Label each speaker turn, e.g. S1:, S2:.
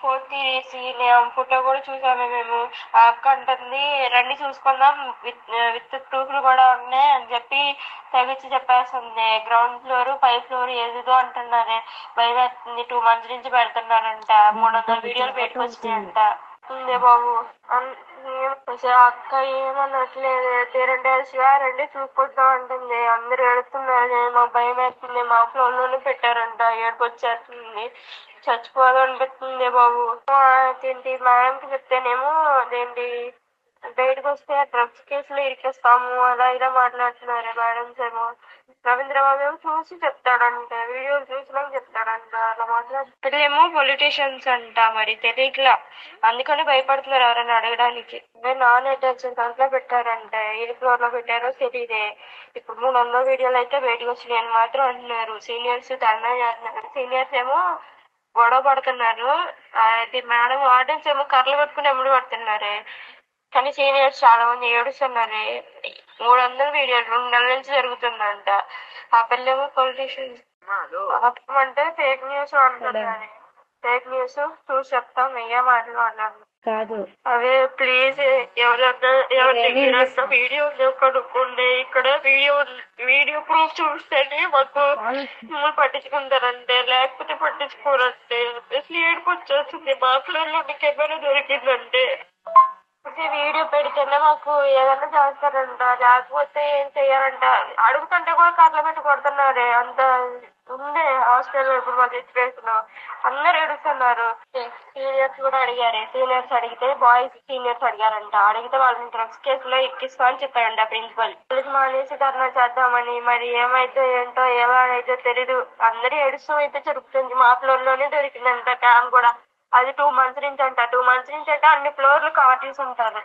S1: Phone తీసి photo కూడా చూసాము మేము. ఆ అక్క అంటుంది రండి చూసుకుందాం, విత్ ప్రూఫ్లు కూడా ఉన్నాయి అని చెప్పి తెగించి చెప్పేస్తుంది. గ్రౌండ్ ఫ్లోర్ 5 ఫ్లోర్ ఏదేదో అంటున్నారే, భయం వేస్తుంది. 2 months నుంచి పెడుతున్నారంట, 300 వీడియోలు బయటకు వచ్చినాయంట. ఉందే బాబు అసలు అక్క ఏమనట్లేదు, తీరండి శివ రండి చూసుకుంటాం అంటుంది. అందరు ఏడుస్తున్నారు, మాకు భయం వేస్తుంది. మా ఫ్లోర్ లోనే పెట్టారంట, ఏడుపు వచ్చేస్తుంది, చచ్చిపోదు అనిపిస్తుంది బాబు. ఏంటి మేడంకి చెప్తేనేమో అదేంటి బయటకు వస్తే డ్రగ్స్ కేసులో ఇరికేస్తాము అలా ఇలా మాట్లాడుతున్నారు మేడమ్స్ ఏమో. రవీంద్రబాబు ఏమో చూసి చెప్తాడంట, వీడియోలు చూసినాక చెప్తాడంట, అలా మాట్లాడుతులేమో. పొలిటీషియన్స్ అంట, మరి తెలియట్లా, అందుకని భయపడుతున్నారు ఎవరైనా అడగడానికి. నాన్ అటెన్షన్ దాంట్లో పెట్టారంట, ఏ ఫ్లోర్ లో పెట్టారో తెలియదే. ఇప్పుడు 300 వీడియోలు అయితే బయటకు వచ్చినాయని మాత్రం అంటున్నారు. సీనియర్స్ ధర్నా చేస్తున్నారు, సీనియర్స్ ఏమో గొడవ పడుతున్నారు. అది మేడం వార్డెన్స్ ఏమో కర్రలు పట్టుకుని ఎమ్మడి పడుతున్నారే, కానీ సీనియర్స్ చాలా మంది ఏడుస్తున్నారు. 300 వీడియోలు 2 నెలల నుంచి జరుగుతుందంట. ఆ పిల్లేమో పొలిటీషియన్స్ అంటే ఫేక్ న్యూస్ అంటున్నారు. ఫేక్ న్యూస్ చూసి చెప్తాం, వెయ్యే మాటలు అన్నారు కాదు. అదే ప్లీజ్ ఎవరైనా వీడియో కనుక్కోండి. ఇక్కడ వీడియో ప్రూఫ్ చూస్తేనే మాకు మిమ్మల్ని పట్టించుకుంటారంటే, లేకపోతే పట్టించుకోరంటే. అసలు ఏడుపు వచ్చేస్తుంది. మా ఫ్లోర్లో కెమెరా దొరికిందంటే వీడియో పెడితేనే మాకు ఏదైనా చేస్తారంట, లేకపోతే ఏం చెయ్యాలంట. అడుగుతుంటే కూడా కర్రలు పెట్టి కొడుతున్నారే, అంత ఉండే హాస్టల్లో ఇప్పుడు మా సిచ్యువేషన్. అందరు ఏడుస్తున్నారు. సీనియర్స్ కూడా అడిగారు, సీనియర్స్ అడిగితే బాయ్స్ సీనియర్స్ అడిగారంట, అడిగితే వాళ్ళని డ్రగ్స్ కేసులో ఎక్కిస్తా అని చెప్పారంట ప్రిన్సిపల్. మానేసి ధర్నా చేద్దామని, మరి ఏమైతే ఏంటో ఏమైతే తెలీదు. అందరూ ఏడుస్తూ అయితే జరుగుతుంది. మా ఫ్లోర్ లోనే దొరికిందంట క్యామ్ కూడా. అది 2 months నుంచి అంట. 2 months నుంచి అంటే అన్ని ఫ్లోర్లు కవర్ చేసి ఉంటారు.